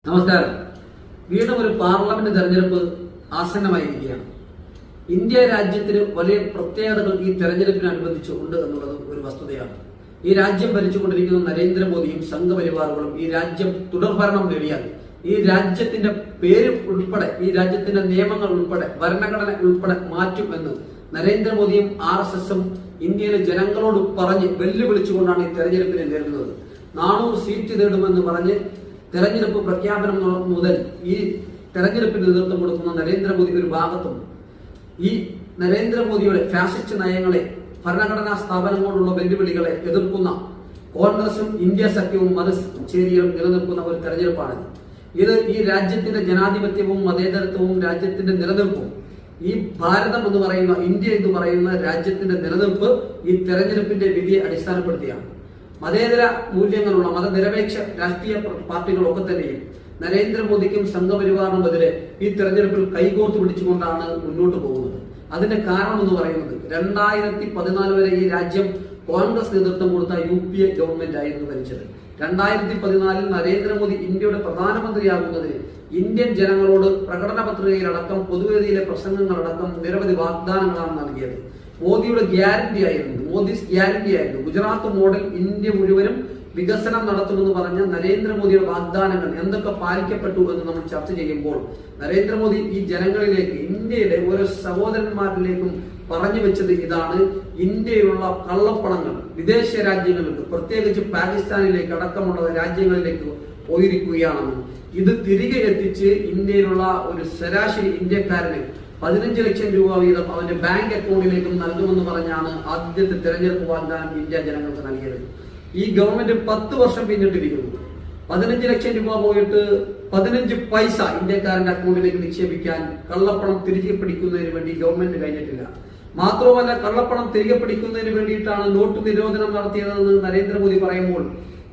നമസ്കാരം. വീണ്ടും ഒരു പാർലമെന്റ് തെരഞ്ഞെടുപ്പ് ആസന്നമായിരിക്കുകയാണ്. ഇന്ത്യ രാജ്യത്തിന് വലിയ പ്രത്യേകതകൾ ഈ തെരഞ്ഞെടുപ്പിനനുബന്ധിച്ച് ഉണ്ട് എന്നുള്ളത് ഒരു വസ്തുതയാണ്. ഈ രാജ്യം ഭരിച്ചുകൊണ്ടിരിക്കുന്ന നരേന്ദ്രമോദിയും സംഘപരിവാറുകളും ഈ രാജ്യം തുടർഭരണം നേടിയാൽ ഈ രാജ്യത്തിന്റെ പേര് ഉൾപ്പെടെ, ഈ രാജ്യത്തിന്റെ നിയമങ്ങൾ ഉൾപ്പെടെ, ഭരണഘടന ഉൾപ്പെടെ മാറ്റുമെന്ന് നരേന്ദ്രമോദിയും RSSും ഇന്ത്യയിലെ ജനങ്ങളോട് പറഞ്ഞ് വെല്ലുവിളിച്ചുകൊണ്ടാണ് ഈ തെരഞ്ഞെടുപ്പിനെ നേരിടുന്നത്. 400 സീറ്റ് നേടുമെന്ന് പറഞ്ഞ് തെരഞ്ഞെടുപ്പ് പ്രഖ്യാപനം മുതൽ ഈ തെരഞ്ഞെടുപ്പിന് നേതൃത്വം കൊടുക്കുന്ന നരേന്ദ്രമോദി ഒരു ഭാഗത്തും ഈ നരേന്ദ്രമോദിയുടെ ഫാസിസ്റ്റ് നയങ്ങളെ, ഭരണഘടനാ സ്ഥാപനങ്ങളോടുള്ള വെല്ലുവിളികളെ എതിർക്കുന്ന കോൺഗ്രസും ഇന്ത്യ സഖ്യവും മറുചേരിയും നിലനിൽക്കുന്ന ഒരു തെരഞ്ഞെടുപ്പാണ് ഇത്. ഈ രാജ്യത്തിന്റെ ജനാധിപത്യവും മതേതരത്വവും രാജ്യത്തിന്റെ നിലനിൽപ്പും, ഈ ഭാരതം എന്ന് പറയുന്ന, ഇന്ത്യ എന്ന് പറയുന്ന രാജ്യത്തിന്റെ നിലനിൽപ്പ് ഈ തെരഞ്ഞെടുപ്പിന്റെ വിധിയെ അടിസ്ഥാനപ്പെടുത്തിയാണ്. മതേതര മൂല്യങ്ങളുള്ള മതനിരപേക്ഷ രാഷ്ട്രീയ പാർട്ടികളൊക്കെ തന്നെയും നരേന്ദ്രമോദിക്കും സംഘപരിവാറിനുമെതിരെ ഈ തെരഞ്ഞെടുപ്പിൽ കൈകോർത്ത് പിടിച്ചുകൊണ്ടാണ് മുന്നോട്ട് പോകുന്നത്. അതിന്റെ കാരണം എന്ന് പറയുന്നത് 2014 വരെ ഈ രാജ്യം കോൺഗ്രസ് നേതൃത്വം കൊടുത്ത UPA ഗവൺമെന്റ് ആയിരുന്നു ഭരിച്ചത്. 2014 നരേന്ദ്രമോദി ഇന്ത്യയുടെ പ്രധാനമന്ത്രിയാകുന്നതിന് ഇന്ത്യൻ ജനങ്ങളോട് പ്രകടന പത്രികയിലടക്കം, പൊതുവേദിയിലെ പ്രസംഗങ്ങളടക്കം നിരവധി വാഗ്ദാനങ്ങളാണ് നൽകിയത്. മോദിയുടെ ഗ്യാരണ്ടി ആയിരുന്നു, മോദിസ് ഗ്യാരണ്ടി ആയിരുന്നു. ഗുജറാത്ത് മോഡൽ ഇന്ത്യ മുഴുവനും വികസനം നടത്തുമെന്ന് പറഞ്ഞ നരേന്ദ്രമോദിയുടെ വാഗ്ദാനങ്ങൾ എന്തൊക്കെ പാലിക്കപ്പെട്ടു എന്ന് നമ്മൾ ചർച്ച ചെയ്യുമ്പോൾ, നരേന്ദ്രമോദി ഈ ജനങ്ങളിലേക്ക്, ഇന്ത്യയിലെ ഓരോ സഹോദരന്മാരിലേക്കും പറഞ്ഞു വെച്ചത് ഇതാണ്: ഇന്ത്യയിലുള്ള കള്ളപ്പണങ്ങൾ വിദേശ രാജ്യങ്ങൾക്ക്, പ്രത്യേകിച്ച് പാകിസ്ഥാനിലേക്ക് അടക്കമുള്ള രാജ്യങ്ങളിലേക്ക് പോയിരിക്കുകയാണെന്നും ഇത് തിരികെ എത്തിച്ച് ഇന്ത്യയിലുള്ള ഒരു ശരാശരി ഇന്ത്യക്കാരന് 15 ലക്ഷം രൂപ വീതം അവന്റെ ബാങ്ക് അക്കൗണ്ടിലേക്കും നൽകുമെന്ന് പറഞ്ഞാണ് ആദ്യത്തെ തെരഞ്ഞെടുപ്പ് വാഗ്ദാനം ഇന്ത്യ ജനങ്ങൾക്ക് നൽകിയത്. ഈ ഗവൺമെന്റ് 10 വർഷം പിന്നിട്ടിരിക്കുന്നു. 15 ലക്ഷം രൂപ പോയിട്ട് 15 പൈസ ഇന്ത്യക്കാരന്റെ അക്കൗണ്ടിലേക്ക് നിക്ഷേപിക്കാൻ കള്ളപ്പണം തിരികെ പിടിക്കുന്നതിന് വേണ്ടി ഗവൺമെന്റ് കഴിഞ്ഞിട്ടില്ല. മാത്രമല്ല, കള്ളപ്പണം തിരികെ പിടിക്കുന്നതിന് വേണ്ടിയിട്ടാണ് നോട്ട് നിരോധനം നടത്തിയതെന്ന് നരേന്ദ്രമോദി പറയുമ്പോൾ,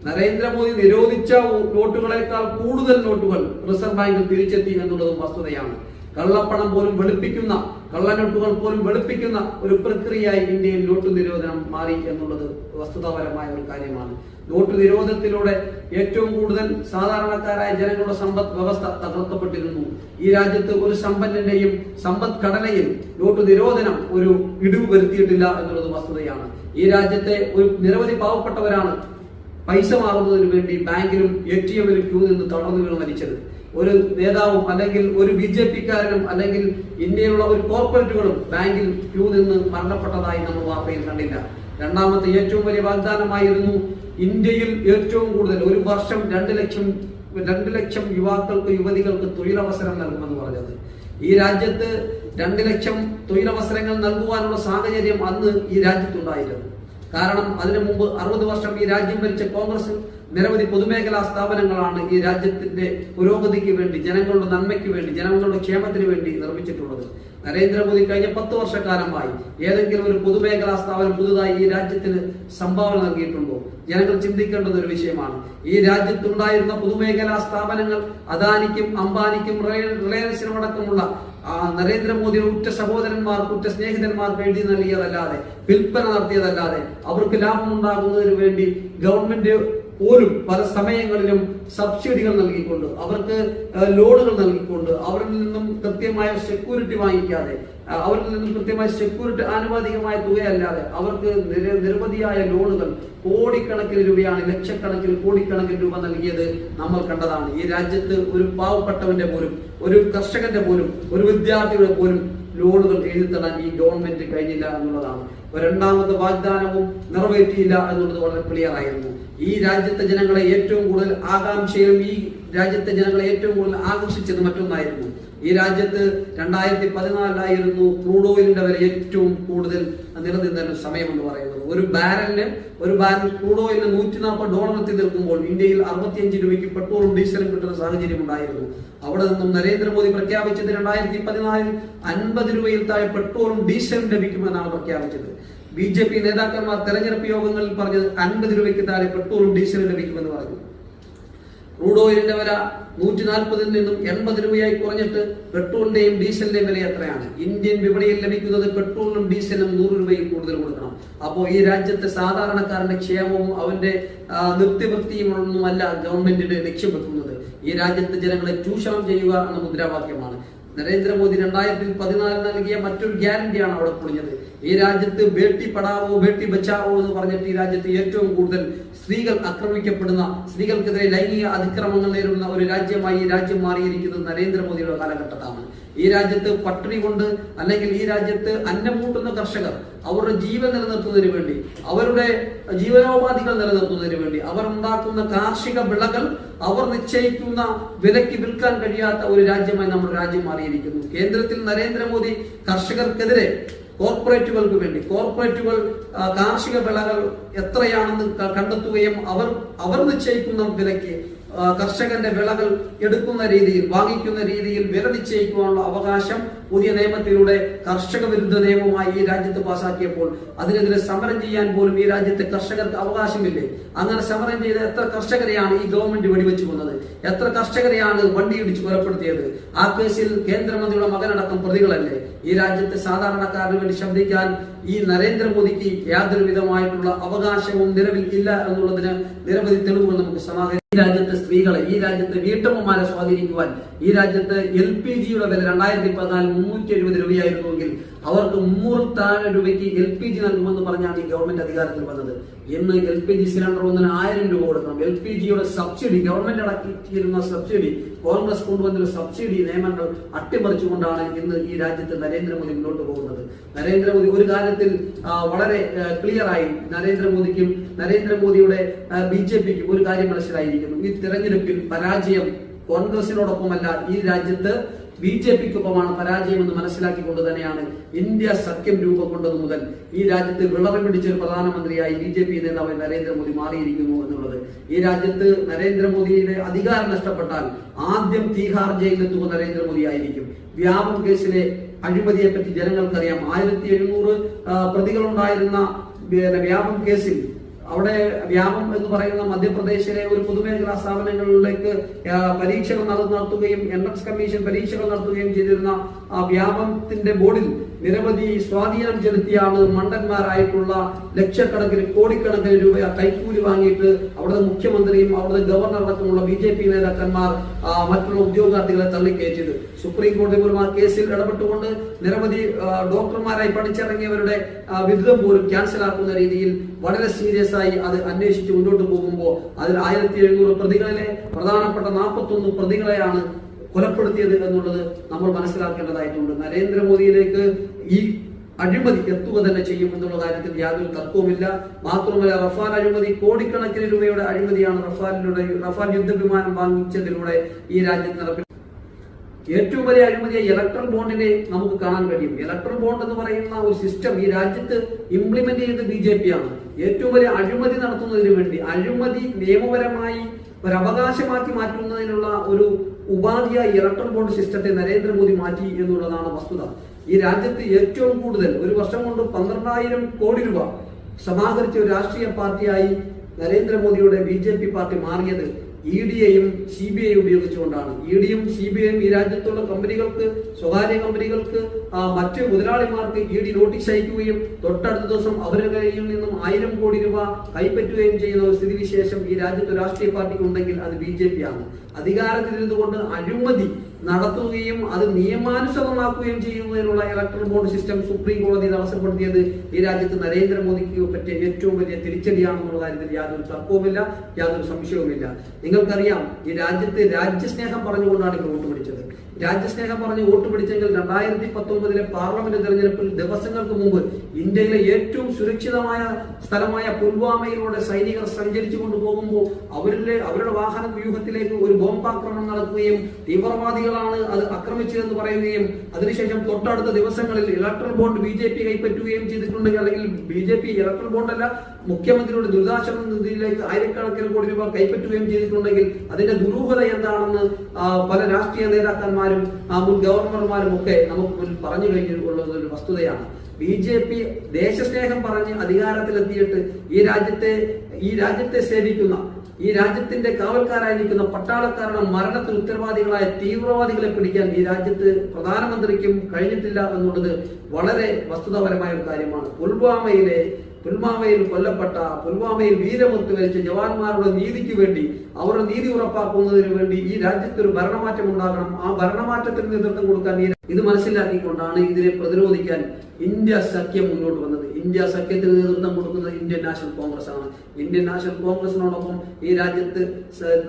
നരേന്ദ്രമോദി നിരോധിച്ച നോട്ടുകളെക്കാൾ കൂടുതൽ നോട്ടുകൾ റിസർവ് ബാങ്കിൽ തിരിച്ചെത്തി എന്നുള്ളതും വസ്തുതയാണ്. കള്ളപ്പണം പോലും വെളുപ്പിക്കുന്ന, കള്ളനോട്ടുകൾ പോലും വെളുപ്പിക്കുന്ന ഒരു പ്രക്രിയയായി ഇന്ത്യയിൽ നോട്ട് നിരോധനം മാറി എന്നുള്ളത് വസ്തുതാപരമായ ഒരു കാര്യമാണ്. നോട്ട് നിരോധനത്തിലൂടെ ഏറ്റവും കൂടുതൽ സാധാരണക്കാരായ ജനങ്ങളുടെ സമ്പദ് വ്യവസ്ഥ തകർക്കപ്പെട്ടിരുന്നു. ഈ രാജ്യത്ത് ഒരു സമ്പന്നന്റെയും സമ്പദ്ഘടനയിൽ നോട്ട് നിരോധനം ഒരു ഇടിവ് വരുത്തിയിട്ടില്ല എന്നുള്ളത് വസ്തുതയാണ്. ഈ രാജ്യത്തെ ഒരു നിരവധി പാവപ്പെട്ടവരാണ് പൈസ മാറുന്നതിന് വേണ്ടി ബാങ്കിലും ATMിലും ക്യൂ നിന്ന് തളർന്നു വീണ് മരിച്ചത്. ഒരു നേതാവും അല്ലെങ്കിൽ ഒരു BJPക്കാരനും അല്ലെങ്കിൽ ഇന്ത്യയിലുള്ള ഒരു കോർപ്പറേറ്റുകളും ബാങ്കിൽ ക്യൂ നിന്ന് മരണപ്പെട്ടതായി നമ്മൾ വാർത്തയിൽ കണ്ടില്ല. രണ്ടാമത്തെ ഏറ്റവും വലിയ വാഗ്ദാനമായിരുന്നു ഇന്ത്യയിൽ ഏറ്റവും കൂടുതൽ, ഒരു വർഷം 2 ലക്ഷം യുവാക്കൾക്ക്, യുവതികൾക്ക് തൊഴിലവസരം നൽകുമെന്ന് പറഞ്ഞത്. ഈ രാജ്യത്ത് 2 ലക്ഷം തൊഴിലവസരങ്ങൾ നൽകുവാനുള്ള സാഹചര്യം അന്ന് ഈ രാജ്യത്തുണ്ടായിരുന്നു. കാരണം അതിനു മുമ്പ് 60 വർഷം ഈ രാജ്യം ഭരിച്ച കോൺഗ്രസ് നിരവധി പൊതുമേഖലാ സ്ഥാപനങ്ങളാണ് ഈ രാജ്യത്തിന്റെ പുരോഗതിക്ക് വേണ്ടി, ജനങ്ങളുടെ നന്മയ്ക്ക് വേണ്ടി, ജനങ്ങളുടെ ക്ഷേമത്തിന് വേണ്ടി നിർമ്മിച്ചിട്ടുള്ളത്. നരേന്ദ്രമോദി കഴിഞ്ഞ 10 വർഷക്കാലമായി ഏതെങ്കിലും ഒരു പൊതുമേഖലാ സ്ഥാപനം പുതുതായി ഈ രാജ്യത്തിന് സംഭാവന നൽകിയിട്ടുണ്ടോ? ജനങ്ങൾ ചിന്തിക്കേണ്ടുന്ന ഒരു വിഷയമാണ്. ഈ രാജ്യത്തുണ്ടായിരുന്ന പൊതുമേഖലാ സ്ഥാപനങ്ങൾ അദാനിക്കും അംബാനിക്കും റിലയൻസിനും അടക്കമുള്ള നരേന്ദ്രമോദിയുടെ ഉറ്റ സഹോദരന്മാർക്ക്, ഉറ്റ സ്നേഹിതന്മാർക്ക് എഴുതി നൽകിയതല്ലാതെ, വിൽപ്പന നടത്തിയതല്ലാതെ, അവർക്ക് ലാഭമുണ്ടാകുന്നതിന് വേണ്ടി ഗവൺമെന്റ് പോലും പല സമയങ്ങളിലും സബ്സിഡികൾ നൽകിക്കൊണ്ട്, അവർക്ക് ലോണുകൾ നൽകിക്കൊണ്ട്, അവരിൽ നിന്നും കൃത്യമായ സെക്യൂരിറ്റി വാങ്ങിക്കാതെ, അവരിൽ നിന്നും കൃത്യമായ സെക്യൂരിറ്റി ആനുപാതികമായ തുകയല്ലാതെ അവർക്ക് നിരവധിയായ ലോണുകൾ, കോടിക്കണക്കിന് രൂപയാണ്, ലക്ഷക്കണക്കിന് കോടിക്കണക്കിന് രൂപ നൽകിയത് നമ്മൾ കണ്ടതാണ്. ഈ രാജ്യത്ത് ഒരു പാവപ്പെട്ടവന്റെ പോലും, ഒരു കർഷകന്റെ പോലും, ഒരു വിദ്യാർത്ഥിയുടെ പോലും ലോണുകൾ എഴുതിത്തടാൻ ഈ ഗവൺമെന്റ് കഴിഞ്ഞില്ല എന്നുള്ളതാണ്. രണ്ടാമത്തെ വാഗ്ദാനവും നിറവേറ്റിയില്ല എന്നുള്ളത് വളരെ ക്ലിയർ ആയിരുന്നു. ഈ രാജ്യത്തെ ജനങ്ങളെ ഏറ്റവും കൂടുതൽ ആകാംക്ഷയിലും ഈ രാജ്യത്തെ ജനങ്ങളെ ഏറ്റവും കൂടുതൽ ആകർഷിച്ചത് മറ്റൊന്നായിരുന്നു. ഈ രാജ്യത്ത് 2014 ക്രൂഡ് ഓയിലിന്റെ വില ഏറ്റവും കൂടുതൽ നിലനിന്ന സമയം എന്ന് പറയുന്നത്. ഒരു ബാരൽ ക്രൂഡ് ഓയിലിന് $140 എത്തി നിൽക്കുമ്പോൾ ഇന്ത്യയിൽ 65 രൂപയ്ക്ക് പെട്രോളും ഡീസലും കിട്ടുന്ന സാഹചര്യം ഉണ്ടായിരുന്നു. അവിടെ നിന്നും നരേന്ദ്രമോദി പ്രഖ്യാപിച്ചത് 2014 50 രൂപയിൽ താഴെ പെട്രോളും ഡീസലും ലഭിക്കുമെന്നാണ് പ്രഖ്യാപിച്ചത്. BJP നേതാക്കന്മാർ തെരഞ്ഞെടുപ്പ് യോഗങ്ങളിൽ പറഞ്ഞത് 50 രൂപയ്ക്ക് താഴെ പെട്രോളും ഡീസലും ലഭിക്കുമെന്ന് പറഞ്ഞു. ക്രൂഡ് ഓയിലിന്റെ വില 140 നിന്നും 80 രൂപയായി കുറഞ്ഞിട്ട് പെട്രോളിന്റെയും ഡീസലിന്റെയും വില എത്രയാണ്? ഇന്ത്യൻ വിപണിയിൽ ലഭിക്കുന്നത് പെട്രോളിനും ഡീസലിനും 100 രൂപയിൽ കൂടുതൽ കൊടുക്കണം. അപ്പോൾ ഈ രാജ്യത്തെ സാധാരണക്കാരന്റെ ക്ഷേമവും അവന്റെ നിത്യവൃത്തിയും ഒന്നുമല്ല ഗവൺമെന്റിന് ലക്ഷ്യം വെക്കുന്നത്. ഈ രാജ്യത്തെ ജനങ്ങളെ ചൂഷണം ചെയ്യുക എന്ന മുദ്രാവാക്യമാണ്. നരേന്ദ്രമോദി 2014 നൽകിയ മറ്റൊരു ഗ്യാരണ്ടിയാണ് അവിടെ പൊളിഞ്ഞത്. ഈ രാജ്യത്ത് ബേട്ടി പഠാവോ ബേട്ടി ബച്ചാവോ എന്ന് പറഞ്ഞിട്ട് ഈ രാജ്യത്ത് ഏറ്റവും കൂടുതൽ സ്ത്രീകൾ ആക്രമിക്കപ്പെടുന്ന, സ്ത്രീകൾക്കെതിരെ ലൈംഗിക അതിക്രമങ്ങൾ നേരിടുന്ന ഒരു രാജ്യമായി ഈ രാജ്യം മാറിയിരിക്കുന്നത് നരേന്ദ്രമോദിയുടെ കാലഘട്ടത്താണ്. ഈ രാജ്യത്ത് പട്ടിണി കൊണ്ട് അല്ലെങ്കിൽ ഈ രാജ്യത്ത് അന്നം കൂട്ടുന്ന കർഷകർ അവരുടെ ജീവൻ നിലനിർത്തുന്നതിന് വേണ്ടി, അവരുടെ ജീവനോപാധികൾ നിലനിർത്തുന്നതിന് വേണ്ടി അവർ ഉണ്ടാക്കുന്ന കാർഷിക വിളകൾ അവർ നിശ്ചയിക്കുന്ന വിലയ്ക്ക് വിൽക്കാൻ കഴിയാത്ത ഒരു രാജ്യമായി നമ്മുടെ രാജ്യം മാറിയിരിക്കുന്നു. കേന്ദ്രത്തിൽ നരേന്ദ്രമോദി കർഷകർക്കെതിരെ കോർപ്പറേറ്റുകൾക്ക് വേണ്ടി കോർപ്പറേറ്റുകൾ കാർഷിക വിളകൾ എത്രയാണെന്ന് കണ്ടെത്തുകയും അവർ നിശ്ചയിക്കുന്ന വിലയ്ക്ക് കർഷകന്റെ വിളകൾ എടുക്കുന്ന രീതിയിൽ, വാങ്ങിക്കുന്ന രീതിയിൽ വില നിശ്ചയിക്കുവാനുള്ള അവകാശം പുതിയ നിയമത്തിലൂടെ കർഷക വിരുദ്ധ നിയമമായി ഈ രാജ്യത്ത് പാസാക്കിയപ്പോൾ അതിനെതിരെ സമരം ചെയ്യാൻ പോലും ഈ രാജ്യത്തെ കർഷകർക്ക് അവകാശമില്ലേ? അങ്ങനെ സമരം ചെയ്ത എത്ര കർഷകരെയാണ് ഈ ഗവൺമെന്റ് വെടിവെച്ചു കൊന്നത്? എത്ര കർഷകരെയാണ് വണ്ടിയിടിച്ച് കൊലപ്പെടുത്തിയത്? ആ കേസിൽ കേന്ദ്രമന്ത്രിയുടെ മകനടക്കം പ്രതികളല്ലേ? ഈ രാജ്യത്തെ സാധാരണക്കാരന് വേണ്ടി ശബ്ദിക്കാൻ ഈ നരേന്ദ്രമോദിക്ക് യാതൊരു വിധമായിട്ടുള്ള അവകാശവും നിലവിൽ ഇല്ല എന്നുള്ളതിന് നിരവധി തെളിവുകൾ നമുക്ക് സമാധാനം. ഈ രാജ്യത്തെ സ്ത്രീകളെ, ഈ രാജ്യത്തെ വീട്ടമ്മമാരെ സ്വാധീനിക്കുവാൻ ഈ രാജ്യത്ത് LPGയുടെ വില 2014 370 രൂപയായിരുന്നുവെങ്കിൽ അവർക്ക് 300 രൂപയ്ക്ക് LPG നൽകുമെന്ന് പറഞ്ഞാണ് ഈ ഗവൺമെന്റ് അധികാരത്തിൽ വന്നത്. ഇന്ന് LPG സിലിണ്ടർ ഒന്നിന് 1000 രൂപ കൊടുക്കണം. LPGയുടെ സബ്സിഡി, ഗവൺമെന്റ് അടക്കിയിരുന്ന സബ്സിഡി, കോൺഗ്രസ് കൊണ്ടുവന്നൊരു സബ്സിഡി നിയമങ്ങൾ അട്ടിമറിച്ചുകൊണ്ടാണ് ഇന്ന് ഈ രാജ്യത്ത് നരേന്ദ്രമോദി മുന്നോട്ട് പോകുന്നത്. നരേന്ദ്രമോദി ഒരു കാര്യത്തിൽ വളരെ ക്ലിയറായി നരേന്ദ്രമോദിക്കും നരേന്ദ്രമോദിയുടെ BJPക്കും ഒരു കാര്യം മനസ്സിലായിരിക്കുന്നു. ഈ തിരഞ്ഞെടുപ്പിൽ പരാജയം കോൺഗ്രസിനോടൊപ്പമല്ല, ഈ രാജ്യത്ത് BJPക്കൊപ്പമാണ് പരാജയമെന്ന് മനസ്സിലാക്കിക്കൊണ്ട് തന്നെയാണ് ഇന്ത്യ സഖ്യം രൂപം കൊണ്ടത് മുതൽ ഈ രാജ്യത്ത് വിളറി പിടിച്ച ഒരു പ്രധാനമന്ത്രിയായി BJP നേതാവ് നരേന്ദ്രമോദി മാറിയിരിക്കുന്നു എന്നുള്ളത്. ഈ രാജ്യത്ത് നരേന്ദ്രമോദിയുടെ അധികാരം നഷ്ടപ്പെട്ടാൽ ആദ്യം തീഹാർ ജയിലിലെത്തുക നരേന്ദ്രമോദി ആയിരിക്കും. വ്യാപം കേസിലെ അഴിമതിയെ പറ്റി ജനങ്ങൾക്കറിയാം. 1700 പ്രതികളുണ്ടായിരുന്ന വ്യാപം കേസിൽ അവിടെ വ്യാപം എന്ന് പറയുന്ന മധ്യപ്രദേശിലെ ഒരു പൊതുമേഖലാ സ്ഥാപനങ്ങളിലേക്ക് പരീക്ഷകൾ നടത്തുകയും എൻട്രൻസ് കമ്മീഷൻ പരീക്ഷകൾ നടത്തുകയും ചെയ്തിരുന്ന ആ വ്യാപത്തിന്റെ ബോർഡിൽ നിരവധി സ്വാധീനം ചെലുത്തിയാണ് മണ്ടന്മാരായിട്ടുള്ള ലക്ഷക്കണക്കിന് കോടിക്കണക്കിന് രൂപ കൈക്കൂലി വാങ്ങിയിട്ട് അവിടുത്തെ മുഖ്യമന്ത്രിയും അവിടുത്തെ ഗവർണർ അടക്കമുള്ള BJP നേതാക്കന്മാർ മറ്റുള്ള ഉദ്യോഗാർത്ഥികളെ തള്ളിക്കയറ്റിയത്. സുപ്രീം കോടതി പോലും ആ കേസിൽ ഇടപെട്ടുകൊണ്ട് നിരവധി ഡോക്ടർമാരായി പഠിച്ചിറങ്ങിയവരുടെ ബിരുദം പോലും ക്യാൻസലാക്കുന്ന രീതിയിൽ വളരെ സീരിയസ് ആയി അത് അന്വേഷിച്ച് മുന്നോട്ട് പോകുമ്പോൾ അതിൽ 1700 പ്രതികളിലെ പ്രധാനപ്പെട്ട 41 പ്രതികളെയാണ് കൊലപ്പെടുത്തിയത് എന്നുള്ളത് നമ്മൾ മനസ്സിലാക്കേണ്ടതായിട്ടുണ്ട്. നരേന്ദ്രമോദിയിലേക്ക് ഈ അഴിമതി എത്തുക തന്നെ ചെയ്യും എന്നുള്ള കാര്യത്തിൽ യാതൊരു തർക്കവുമില്ല. മാത്രമല്ല, റഫാൽ അഴിമതി കോടിക്കണക്കിന് രൂപയുടെ അഴിമതിയാണ് റഫാൽ യുദ്ധവിമാനം വാങ്ങിച്ചതിലൂടെ ഈ രാജ്യത്ത് നടപ്പിൽ. ഏറ്റവും വലിയ അഴിമതിയെ ഇലക്ട്രൽ ബോണ്ടിനെ നമുക്ക് കാണാൻ കഴിയും. ഇലക്ട്രൽ ബോണ്ട് എന്ന് പറയുന്ന ഒരു സിസ്റ്റം ഈ രാജ്യത്ത് ഇംപ്ലിമെന്റ് ചെയ്തത് BJP ആണ്. ഏറ്റവും വലിയ അഴിമതി നടത്തുന്നതിന് വേണ്ടി, അഴിമതി നിയമപരമായി ഒരു അവകാശമാക്കി മാറ്റുന്നതിനുള്ള ഒരു ഉപാധിയായി ഇലക്ട്രൽ ബോണ്ട് സിസ്റ്റത്തെ നരേന്ദ്രമോദി മാറ്റി എന്നുള്ളതാണ് വസ്തുത. ഈ രാജ്യത്ത് ഏറ്റവും കൂടുതൽ ഒരു വർഷം കൊണ്ട് 12,000 കോടി രൂപ സമാഹരിച്ച ഒരു രാഷ്ട്രീയ പാർട്ടിയായി നരേന്ദ്രമോദിയുടെ BJP പാർട്ടി മാറിയത് EDയെയും CBI ഉപയോഗിച്ചുകൊണ്ടാണ്. EDയും CBIയും ഈ രാജ്യത്തുള്ള കമ്പനികൾക്ക്, സ്വകാര്യ കമ്പനികൾക്ക്, മറ്റ് മുതലാളിമാർക്ക് ED നോട്ടീസ് അയക്കുകയും തൊട്ടടുത്ത ദിവസം അവരുടെ കയ്യിൽ നിന്നും 1000 കോടി രൂപ കൈപ്പറ്റുകയും ചെയ്യുന്ന ഒരു സ്ഥിതിവിശേഷം ഈ രാജ്യത്ത് രാഷ്ട്രീയ പാർട്ടിക്ക് ഉണ്ടെങ്കിൽ അത് BJP ആണ്. അധികാരത്തിലിരുന്നുകൊണ്ട് അഴിമതി നടത്തുകയും അത് നിയമാനുസൃതമാക്കുകയും ചെയ്യുന്നതിനുള്ള ഇലക്ട്രൽ ബോണ്ട് സിസ്റ്റം സുപ്രീം കോടതി തടസ്സപ്പെടുത്തിയത് ഈ രാജ്യത്ത് നരേന്ദ്രമോദിക്ക് പറ്റിയ ഏറ്റവും വലിയ തിരിച്ചടിയാണെന്നുള്ള കാര്യത്തിൽ യാതൊരു തർക്കവുമില്ല, യാതൊരു സംശയവുമില്ല. നിങ്ങൾക്കറിയാം, ഈ രാജ്യത്ത് രാജ്യസ്നേഹം പറഞ്ഞുകൊണ്ടാണ് ഇപ്പോൾ വോട്ട് പിടിച്ചത്. രാജ്യസ്നേഹം പറഞ്ഞ് വോട്ട് പിടിച്ചെങ്കിൽ 2019 പാർലമെന്റ് തെരഞ്ഞെടുപ്പിൽ ദിവസങ്ങൾക്ക് മുമ്പ് ഇന്ത്യയിലെ ഏറ്റവും സുരക്ഷിതമായ സ്ഥലമായ പുൽവാമയിലൂടെ സൈനികർ സഞ്ചരിച്ചു കൊണ്ടുപോകുമ്പോൾ അവരുടെ വാഹന വ്യൂഹത്തിലേക്ക് ഒരു ബോംബാക്രമണം നടക്കുകയും തീവ്രവാദികളാണ് അത് ആക്രമിച്ചതെന്ന് പറയുകയും അതിനുശേഷം തൊട്ടടുത്ത ദിവസങ്ങളിൽ ഇലക്ട്രൽ ബോണ്ട് BJP കൈപ്പറ്റുകയും ചെയ്തിട്ടുണ്ടെങ്കിൽ, അല്ലെങ്കിൽ BJP ഇലക്ട്രൽ ബോണ്ടല്ല മുഖ്യമന്ത്രിയുടെ ദുരിതാശ്വാസ നിധിയിലേക്ക് ആയിരക്കണക്കിന് കോടി രൂപ കൈപ്പറ്റുകയും ചെയ്തിട്ടുണ്ടെങ്കിൽ അതിന്റെ ദുരൂഹത എന്താണെന്ന് പല രാഷ്ട്രീയ നേതാക്കന്മാരും മുൻ ഗവർണർമാരും ഒക്കെ നമുക്ക് പറഞ്ഞു കഴിഞ്ഞിട്ടുള്ളത് ഒരു വസ്തുതയാണ്. BJP ദേശസ്നേഹം പറഞ്ഞ് അധികാരത്തിലെത്തിയിട്ട് ഈ രാജ്യത്തെ സേവിക്കുന്ന ഈ രാജ്യത്തിന്റെ കാവൽക്കാരായി നിൽക്കുന്ന പട്ടാളക്കാരുടെ മരണത്തിന് ഉത്തരവാദികളായ തീവ്രവാദികളെ പിടിക്കാൻ ഈ രാജ്യത്ത് പ്രധാനമന്ത്രിക്കും കഴിഞ്ഞിട്ടില്ല എന്നുള്ളത് വളരെ വസ്തുതാപരമായ ഒരു കാര്യമാണ്. പുൽവാമയിൽ കൊല്ലപ്പെട്ട, പുൽവാമയിൽ വീരമൃത്യു വരിച്ച ജവാന്മാരുടെ നീതിക്ക് വേണ്ടി, അവരുടെ നീതി ഉറപ്പാക്കുന്നതിന് വേണ്ടി ഈ രാജ്യത്ത് ഒരു ഭരണമാറ്റം ഉണ്ടാകണം. ആ ഭരണമാറ്റത്തിന് നേതൃത്വം കൊടുക്കാൻ ഇത് മനസ്സിലാക്കിക്കൊണ്ടാണ് ഇതിനെ പ്രതിരോധിക്കാൻ ഇന്ത്യ സഖ്യം മുന്നോട്ട് വന്നത്. ഇന്ത്യ സഖ്യത്തിന് നേതൃത്വം കൊടുക്കുന്നത് ഇന്ത്യൻ നാഷണൽ കോൺഗ്രസ് ആണ്. ഇന്ത്യൻ നാഷണൽ കോൺഗ്രസിനോടൊപ്പം ഈ രാജ്യത്ത്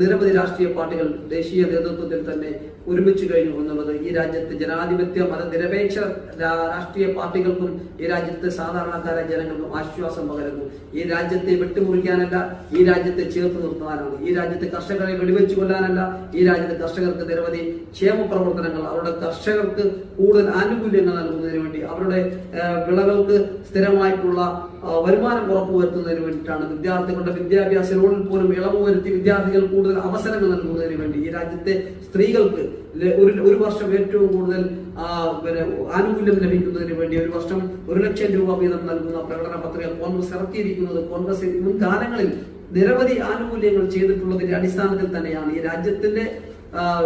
നിരവധി രാഷ്ട്രീയ പാർട്ടികൾ ദേശീയ നേതൃത്വത്തിൽ തന്നെ ഒരുമിച്ച് കഴിഞ്ഞു എന്നുള്ളത് ഈ രാജ്യത്ത് ജനാധിപത്യ മതനിരപേക്ഷ രാഷ്ട്രീയ പാർട്ടികൾക്കും ഈ രാജ്യത്ത് സാധാരണക്കാരായ ജനങ്ങൾക്കും ആശ്വാസം പകരുന്നു. ഈ രാജ്യത്തെ വെട്ടിമുറിക്കാനല്ല, ഈ രാജ്യത്തെ ചേർത്ത് നിർത്താനാണ്. ഈ രാജ്യത്തെ കർഷകരെ വെടിവെച്ചു കൊല്ലാനല്ല, ഈ രാജ്യത്തെ കർഷകർക്ക് നിരവധി ക്ഷേമ പ്രവർത്തനങ്ങൾ, അവരുടെ കർഷകർക്ക് കൂടുതൽ ആനുകൂല്യങ്ങൾ നൽകുന്നതിന് വേണ്ടി, അവരുടെ വിളകൾക്ക് സ്ഥിരമായിട്ടുള്ള വരുമാനം ഉറപ്പുവരുത്തുന്നതിന് വേണ്ടിയിട്ടാണ്. വിദ്യാർത്ഥികളുടെ വിദ്യാഭ്യാസ ലോണിൽ പോലും ഇളവ് വരുത്തി വിദ്യാർത്ഥികൾ കൂടുതൽ അവസരങ്ങൾ നൽകുന്നതിന് വേണ്ടി, ഈ രാജ്യത്തെ സ്ത്രീകൾക്ക് ഒരു വർഷം ഏറ്റവും കൂടുതൽ ആനുകൂല്യം ലഭിക്കുന്നതിന് വേണ്ടി ഒരു വർഷം 1 ലക്ഷം രൂപ വീതം നൽകുന്ന പ്രകടന പത്രിക കോൺഗ്രസ് ഇറക്കിയിരിക്കുന്നത്. കോൺഗ്രസ് മുൻകാലങ്ങളിൽ നിരവധി ആനുകൂല്യങ്ങൾ ചെയ്തിട്ടുള്ളതിന്റെ അടിസ്ഥാനത്തിൽ തന്നെയാണ് ഈ രാജ്യത്തിന്റെ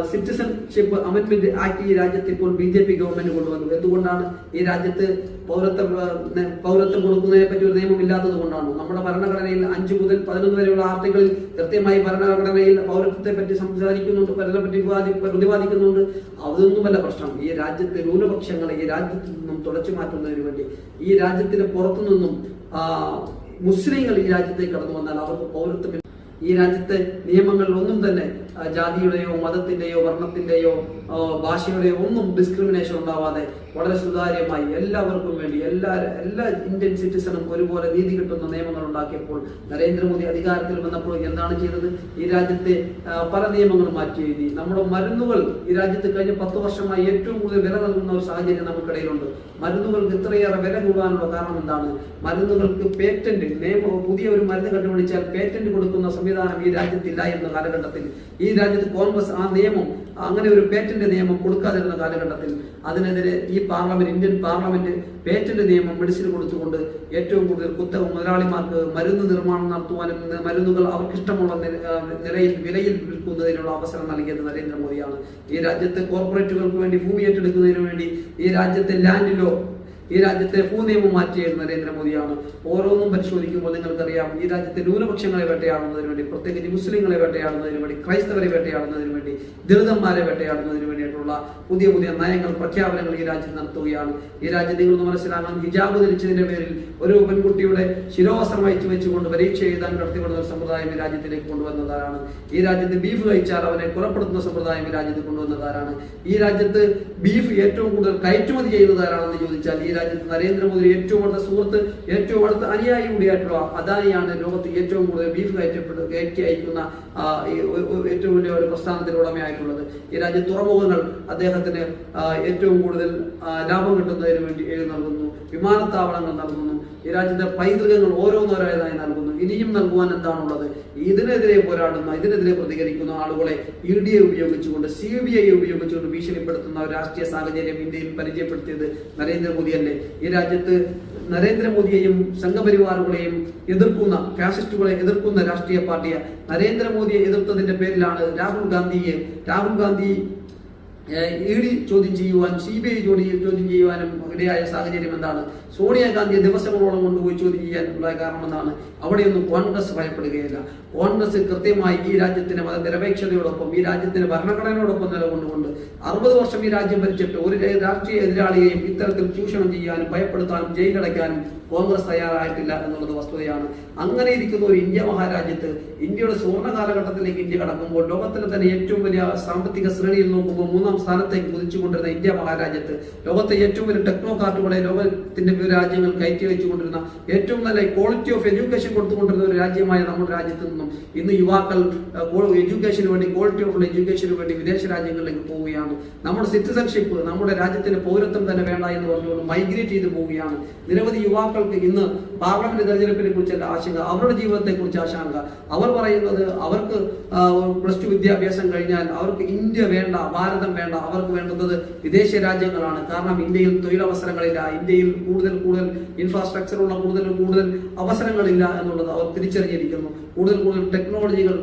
സിറ്റിസൺഷിപ്പ് അമെന്റ്മെന്റ് ആക്ട് ഈ രാജ്യത്ത് ഇപ്പോൾ BJP ഗവൺമെന്റ് കൊണ്ടുവന്നു. എന്തുകൊണ്ടാണ്? ഈ രാജ്യത്ത് പൗരത്വം കൊടുക്കുന്നതിനെ പറ്റി ഒരു നിയമം ഇല്ലാത്തത് കൊണ്ടാണ്. നമ്മുടെ ഭരണഘടനയിൽ 5 മുതൽ 11 വരെയുള്ള ആർട്ടിക്കിളിൽ കൃത്യമായി ഭരണഘടനയിൽ പൗരത്വത്തെ പറ്റി സംസാരിക്കുന്നുണ്ട്, പറ്റി പ്രതിപാദിക്കുന്നുണ്ട്. അതൊന്നുമല്ല പ്രശ്നം. ഈ രാജ്യത്തെ ന്യൂനപക്ഷങ്ങളെ ഈ രാജ്യത്ത് നിന്നും തുടച്ചു മാറ്റുന്നതിന് വേണ്ടി, ഈ രാജ്യത്തിന് പുറത്തു നിന്നും മുസ്ലിങ്ങൾ ഈ രാജ്യത്തേക്ക് കടന്നു വന്നാൽ അവർക്ക് പൗരത്വം, ഈ രാജ്യത്തെ നിയമങ്ങളിൽ ഒന്നും തന്നെ ജാതിയുടെയോ മതത്തിന്റെയോ വർണ്ണത്തിന്റെയോ ഭാഷയുടെയോ ഒന്നും ഡിസ്ക്രിമിനേഷൻ ഉണ്ടാവാതെ വളരെ സുതാര്യമായി എല്ലാവർക്കും വേണ്ടി എല്ലാ ഇന്ത്യൻ സിറ്റിസണും ഒരുപോലെ നീതി കിട്ടുന്ന നിയമങ്ങൾ ഉണ്ടാക്കിയപ്പോൾ നരേന്ദ്രമോദി അധികാരത്തിൽ വന്നപ്പോൾ എന്താണ് ചെയ്തത്? ഈ രാജ്യത്തെ പല നിയമങ്ങളും മാറ്റി എഴുതി. നമ്മുടെ മരുന്നുകൾ ഈ രാജ്യത്ത് കഴിഞ്ഞ 10 വർഷമായി ഏറ്റവും കൂടുതൽ വില നൽകുന്ന ഒരു സാഹചര്യം നമുക്കിടയിലുണ്ട്. മരുന്നുകൾക്ക് ഇത്രയേറെ വില കൂടാനുള്ള കാരണം എന്താണ്? മരുന്നുകൾക്ക് പേറ്റന്റ് നിയമം, പുതിയ ഒരു മരുന്ന് കണ്ടുപിടിച്ചാൽ പേറ്റന്റ് കൊടുക്കുന്ന സംവിധാനം ഈ രാജ്യത്തില്ല എന്ന കാലഘട്ടത്തിൽ ഈ രാജ്യത്ത് കോൺഗ്രസ് ആ നിയമം, അങ്ങനെ ഒരു പേറ്റന്റ് നിയമം കൊടുക്കാതിരുന്ന കാലഘട്ടത്തിൽ അതിനെതിരെ ഈ ഇന്ത്യൻ പാർലമെന്റ് പേറ്റന്റ് നിയമം മെഡിസിന് കൊടുത്തുകൊണ്ട് ഏറ്റവും കൂടുതൽ കുത്തക മുതലാളിമാർക്ക് മരുന്ന് നിർമ്മാണം നടത്തുവാനും മരുന്നുകൾ അവർക്കിഷ്ടമുള്ള വിലയിൽ വിൽക്കുന്നതിനുള്ള അവസരം നൽകിയത് നരേന്ദ്രമോദിയാണ്. ഈ രാജ്യത്തെ കോർപ്പറേറ്റുകൾക്ക് വേണ്ടി ഭൂമി ഏറ്റെടുക്കുന്നതിന് വേണ്ടി ഈ രാജ്യത്തെ ലാൻഡിലോ ഈ രാജ്യത്തെ ഭൂനിയമം മാറ്റിയത് നരേന്ദ്രമോദിയാണ്. ഓരോന്നും പരിശോധിക്കുമ്പോൾ നിങ്ങൾക്കറിയാം, ഈ രാജ്യത്തെ ന്യൂനപക്ഷങ്ങളെ വേട്ടയാടുന്നതിന് വേണ്ടി, പ്രത്യേകിച്ച് മുസ്ലിങ്ങളെ വേട്ടയാടുന്നതിന് വേണ്ടി, ക്രൈസ്തവരെ വേട്ടയാടുന്നതിന് വേണ്ടി, ദളിതന്മാരെ വേട്ടയാടുന്നതിന് വേണ്ടിയിട്ടുള്ള പുതിയ നയങ്ങൾ, പ്രഖ്യാപനങ്ങൾ ഈ രാജ്യത്ത് നടത്തുകയാണ്. ഈ രാജ്യത്ത് നിങ്ങളൊന്ന് മനസ്സിലാക്കണം, ഹിജാബ് ധരിച്ചതിന്റെ പേരിൽ ഒരു പെൺകുട്ടിയുടെ ശിരോവസ്ത്രം വെച്ചുകൊണ്ട് പരീക്ഷ എഴുതാൻ കടത്തിവിടുന്ന ഒരു സമ്പ്രദായം ഈ രാജ്യത്തിലേക്ക് കൊണ്ടുവന്നതാരാണ്? ഈ രാജ്യത്ത് ബീഫ് കഴിച്ചാൽ അവനെ കൊലപ്പെടുത്തുന്ന സമ്പ്രദായം ഈ രാജ്യത്ത് കൊണ്ടുവന്നതാരാണ്? ഈ രാജ്യത്ത് ബീഫ് ഏറ്റവും കൂടുതൽ കയറ്റുമതി ചെയ്യുന്നതാരാണെന്ന് ചോദിച്ചാൽ ഈ രാജ്യത്ത് നരേന്ദ്രമോദി ഏറ്റവും അടുത്ത സുഹൃത്ത്, ഏറ്റവും അടുത്ത അനുയായി കൂടിയായിട്ടുള്ള അദാനിയാണ് ലോകത്ത് ഏറ്റവും കൂടുതൽ ബീഫ് കയറ്റി അയക്കുന്ന ഏറ്റവും വലിയ ഒരു പ്രസ്ഥാനത്തിന് ഉടമയായിട്ടുള്ളത്. ഈ രാജ്യത്ത് തുറമുഖങ്ങൾ അദ്ദേഹത്തിന് ഏറ്റവും കൂടുതൽ ലാഭം കിട്ടുന്നതിന് വേണ്ടി നൽകുന്നു, വിമാനത്താവളങ്ങൾ നൽകുന്നു, ഈ രാജ്യത്തെ പൈതൃകങ്ങൾ ഓരോന്നോരോന്നായി നൽകുന്നു. ഇനിയും നൽകുവാൻ എന്താണുള്ളത്? ഇതിനെതിരെ പോരാടുന്ന, ഇതിനെതിരെ പ്രതികരിക്കുന്ന ആളുകളെ ED ഉപയോഗിച്ചുകൊണ്ട്, CBI ഉപയോഗിച്ചുകൊണ്ട് ഭീഷണിപ്പെടുത്തുന്ന ഒരു രാഷ്ട്രീയ സാഹചര്യം ഇന്ത്യയിൽ പരിചയപ്പെടുത്തിയത് നരേന്ദ്രമോദിയല്ലേ? ഈ രാജ്യത്ത് നരേന്ദ്രമോദിയെയും സംഘപരിവാറുകളെയും എതിർക്കുന്ന, ഫാസിസ്റ്റുകളെ എതിർക്കുന്ന രാഷ്ട്രീയ പാർട്ടിയെ നരേന്ദ്രമോദിയെ എതിർത്തതിന്റെ പേരിലാണ് രാഹുൽ ഗാന്ധി ED ചോദ്യം ചെയ്യുവാൻ, CBI ചോദ്യം ചെയ്യുവാനും ഇടയായ സാഹചര്യം എന്താണ്? സോണിയാഗാന്ധിയെ ദിവസങ്ങളോളം കൊണ്ടുപോയി ചോദ്യം ചെയ്യാനുള്ള കാരണം എന്താണ്? അവിടെയൊന്നും കോൺഗ്രസ് ഭയപ്പെടുകയില്ല. കോൺഗ്രസ് കൃത്യമായി ഈ രാജ്യത്തിന്റെ മതനിരപേക്ഷതയോടൊപ്പം, ഈ രാജ്യത്തിന്റെ ഭരണഘടനയോടൊപ്പം നിലകൊണ്ടുകൊണ്ട് 60 വർഷം ഈ രാജ്യം ഭരിച്ചിട്ട് ഒരു രാഷ്ട്രീയ എതിരാളിയെയും ഇത്തരത്തിൽ ചൂഷണം ചെയ്യാനും ഭയപ്പെടുത്താനും ജയിലടയ്ക്കാനും കോൺഗ്രസ് തയ്യാറായിട്ടില്ല എന്നുള്ളത് വസ്തുതയാണ്. അങ്ങനെ ഇരിക്കുന്ന ഒരു ഇന്ത്യ മഹാരാജ്യത്ത്, ഇന്ത്യയുടെ സുവർണ്ണ കാലഘട്ടത്തിലേക്ക് ഇന്ത്യ കടക്കുമ്പോൾ, ലോകത്തിലെ തന്നെ ഏറ്റവും വലിയ സാമ്പത്തിക ശ്രേണിയിൽ നോക്കുമ്പോൾ 3ാം സ്ഥാനത്തേക്ക് കുതിച്ചുകൊണ്ടിരുന്ന ഇന്ത്യ മഹാരാജ്യത്ത്, ലോകത്തെ ഏറ്റവും വലിയ ടെക്നോക്രാറ്റുകളെ ലോകത്തിന്റെ വിവിധ രാജ്യങ്ങൾ കയറ്റി വെച്ചുകൊണ്ടിരുന്ന, ഏറ്റവും നല്ല ക്വാളിറ്റി ഓഫ് എഡ്യൂക്കേഷൻ കൊടുത്തുകൊണ്ടിരുന്ന ഒരു രാജ്യമായ നമ്മുടെ രാജ്യത്ത് നിന്നും ഇന്ന് യുവാക്കൾ എഡ്യൂക്കേഷന് വേണ്ടി, ക്വാളിറ്റി ഓഫ് എഡ്യൂക്കേഷന് വേണ്ടി വിദേശ രാജ്യങ്ങളിലേക്ക് പോവുകയാണ്. നമ്മുടെ സിറ്റിസൺഷിപ്പ്, നമ്മുടെ രാജ്യത്തിന്റെ പൗരത്വം തന്നെ വേണ്ട എന്ന് പറഞ്ഞുകൊണ്ട് മൈഗ്രേറ്റ് ചെയ്ത് പോവുകയാണ്. നിരവധി യുവാക്കൾ ജനങ്ങൾക്ക് ഇന്ന് പാർലമെന്റ് തെരഞ്ഞെടുപ്പിനെ കുറിച്ചല്ല ആശങ്ക, അവരുടെ ജീവിതത്തെ കുറിച്ച് ആശങ്ക. അവർ പറയുന്നത് അവർക്ക് +2 വിദ്യാഭ്യാസം കഴിഞ്ഞാൽ അവർക്ക് ഇന്ത്യ വേണ്ട, ഭാരതം വേണ്ട, അവർക്ക് വേണ്ടുന്നത് വിദേശ രാജ്യങ്ങളാണ്. കാരണം ഇന്ത്യയിൽ തൊഴിലവസരങ്ങളില്ല, ഇന്ത്യയിൽ കൂടുതൽ ഇൻഫ്രാസ്ട്രക്ചറുള്ള കൂടുതൽ അവസരങ്ങളില്ല എന്നുള്ളത് അവർ തിരിച്ചറിഞ്ഞിരിക്കുന്നു. കൂടുതൽ ടെക്നോളജികൾ,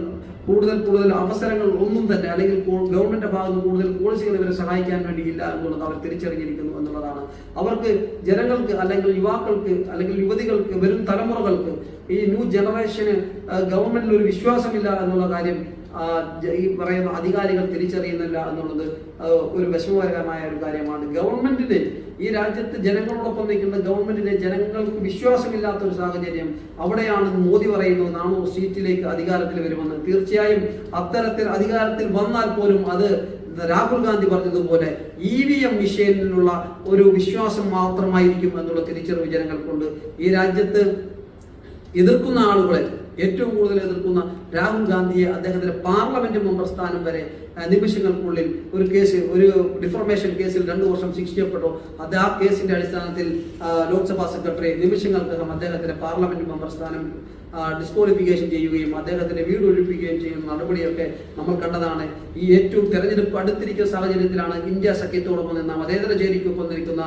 കൂടുതൽ അവസരങ്ങൾ ഒന്നും തന്നെ, അല്ലെങ്കിൽ ഗവൺമെന്റിന്റെ ഭാഗത്ത് കൂടുതൽ പോളിസികൾ ഇവരെ സഹായിക്കാൻ വേണ്ടിയില്ല എന്നുള്ളത് അവർ തിരിച്ചറിഞ്ഞിരിക്കുന്നു എന്നുള്ളതാണ്. അവർക്ക് ജനങ്ങൾക്ക്, അല്ലെങ്കിൽ യുവാക്കൾക്ക്, അല്ലെങ്കിൽ യുവതികൾക്ക്, വരും തലമുറകൾക്ക്, ഈ ന്യൂ ജനറേഷന് ഗവൺമെന്റിൽ ഒരു വിശ്വാസമില്ല എന്നുള്ള കാര്യം ഈ പറയുന്ന അധികാരികൾ തിരിച്ചറിയുന്നില്ല എന്നുള്ളത് ഒരു വിഷമകരമായ ഒരു കാര്യമാണ്. ഗവൺമെന്റിന്, ഈ രാജ്യത്ത് ജനങ്ങളോടൊപ്പം നിൽക്കുന്ന ഗവൺമെന്റിനെ ജനങ്ങൾക്ക് വിശ്വാസമില്ലാത്ത ഒരു സാഹചര്യം, അവിടെയാണ് മോദി പറയുന്നത് 400 സീറ്റിലേക്ക് അധികാരത്തിൽ വരുമെന്ന്. തീർച്ചയായും അത്തരത്തിൽ അധികാരത്തിൽ വന്നാൽ പോലും അത് രാഹുൽ ഗാന്ധി പറഞ്ഞതുപോലെ EVM മിഷനിലുള്ള ഒരു വിശ്വാസം മാത്രമായിരിക്കും എന്നുള്ള തിരിച്ചറിവ് ജനങ്ങൾക്കുണ്ട്. ഈ രാജ്യത്ത് എതിർക്കുന്ന ആളുകളെ ഏറ്റവും കൂടുതൽ എതിർക്കുന്ന രാഹുൽ ഗാന്ധിയെ അദ്ദേഹത്തിന്റെ പാർലമെന്റ് മെമ്പർ സ്ഥാനം വരെ നിമിഷങ്ങൾക്കുള്ളിൽ ഒരു ഡിഫർമേഷൻ കേസിൽ 2 വർഷം ശിക്ഷിക്കപ്പെട്ടു. അത് ആ കേസിന്റെ അടിസ്ഥാനത്തിൽ ലോക്സഭാ സെക്രട്ടറി നിമിഷങ്ങൾക്കകം അദ്ദേഹത്തിന്റെ പാർലമെന്റ് മെമ്പർ സ്ഥാനം ഡിസ്ക്വാളിഫിക്കേഷൻ ചെയ്യുകയും അദ്ദേഹത്തിന്റെ വീട് ഒഴിപ്പിക്കുകയും ചെയ്യുന്ന നടപടിയൊക്കെ നമ്മൾ കണ്ടതാണ്. ഈ ഏറ്റവും തെരഞ്ഞെടുപ്പ് അടുത്തിരിക്കുന്ന സാഹചര്യത്തിലാണ് ഇന്ത്യ സഖ്യത്തോടൊപ്പം നിന്ന മതേതര ചേരിക്കൊപ്പം നിൽക്കുന്ന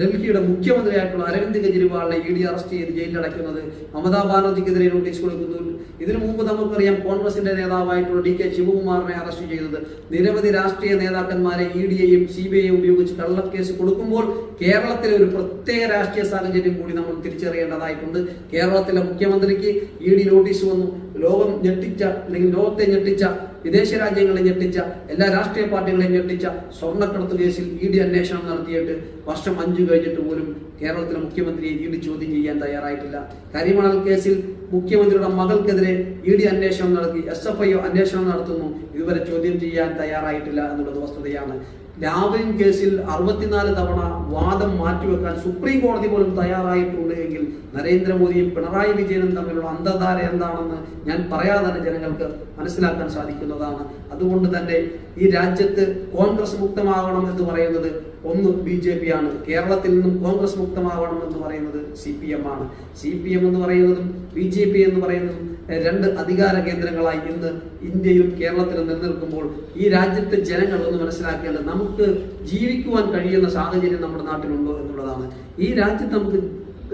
ഡൽഹിയുടെ മുഖ്യമന്ത്രിയായിട്ടുള്ള അരവിന്ദ് കെജ്രിവാളിനെ ED അറസ്റ്റ് ചെയ്ത് ജയിലിലടയ്ക്കുന്നത്, മമതാ ബാനർജിക്കെതിരെ നോട്ടീസ് കൊടുക്കുന്നു. ഇതിനു മുമ്പ് നമുക്കറിയാം കോൺഗ്രസിന്റെ നേതാവായിട്ടുള്ള DK ശിവകുമാറിനെ അറസ്റ്റ് ചെയ്തത്. നിരവധി രാഷ്ട്രീയ നേതാക്കന്മാരെ EDയെയും CBIയെയും ഉപയോഗിച്ച് കള്ളക്കേസ് കൊടുക്കുമ്പോൾ കേരളത്തിലെ ഒരു പ്രത്യേക രാഷ്ട്രീയ സാഹചര്യം കൂടി നമ്മൾ തിരിച്ചറിയേണ്ടതായിട്ടുണ്ട്. കേരളത്തിലെ മുഖ്യമന്ത്രിക്ക് ED നോട്ടീസ് വന്നു. ലോകം ഞെട്ടിച്ച, അല്ലെങ്കിൽ ലോകത്തെ ഞെട്ടിച്ച, വിദേശ രാജ്യങ്ങളെ ഞെട്ടിച്ച, എല്ലാ രാഷ്ട്രീയ പാർട്ടികളെയും ഞെട്ടിച്ച സ്വർണ്ണക്കടത്ത് കേസിൽ ED അന്വേഷണം നടത്തിയിട്ട് വർഷം 5 കഴിഞ്ഞിട്ട് പോലും കേരളത്തിലെ മുഖ്യമന്ത്രിയെ ED ചോദ്യം ചെയ്യാൻ തയ്യാറായിട്ടില്ല. കരിമണൽ കേസിൽ മുഖ്യമന്ത്രിയുടെ മകൾക്കെതിരെ ED അന്വേഷണം നടത്തി, SFIO അന്വേഷണം നടത്തുന്നു, ഇതുവരെ ചോദ്യം ചെയ്യാൻ തയ്യാറായിട്ടില്ല എന്നുള്ളത് വസ്തുതയാണ്. ലാവ്ലിൻ കേസിൽ 64 തവണ വാദം മാറ്റിവെക്കാൻ സുപ്രീം കോടതി പോലും തയ്യാറായിട്ടുണ്ട് എങ്കിൽ നരേന്ദ്രമോദിയും പിണറായി വിജയനും തമ്മിലുള്ള അന്തർധാര എന്താണെന്ന് ഞാൻ പറയാതെ തന്നെ ജനങ്ങൾക്ക് മനസ്സിലാക്കാൻ സാധിക്കുന്നതാണ്. അതുകൊണ്ട് തന്നെ ഈ രാജ്യത്ത് കോൺഗ്രസ് മുക്തമാകണം എന്ന് പറയുന്നത് ഒന്ന് BJP ആണ്, കേരളത്തിൽ നിന്നും കോൺഗ്രസ് മുക്തമാകണം എന്ന് പറയുന്നത് CPM ആണ്. CPM എന്ന് പറയുന്നതും BJP എന്ന് പറയുന്നതും 2 അധികാര കേന്ദ്രങ്ങളായി ഇന്ന് ഇന്ത്യയിലും കേരളത്തിലും നിലനിൽക്കുമ്പോൾ ഈ രാജ്യത്തെ ജനങ്ങൾ ഒന്ന് മനസ്സിലാക്കേണ്ടത് നമുക്ക് ജീവിക്കുവാൻ കഴിയുന്ന സാഹചര്യം നമ്മുടെ നാട്ടിലുണ്ടോ എന്നുള്ളതാണ്. ഈ രാജ്യത്ത് നമുക്ക്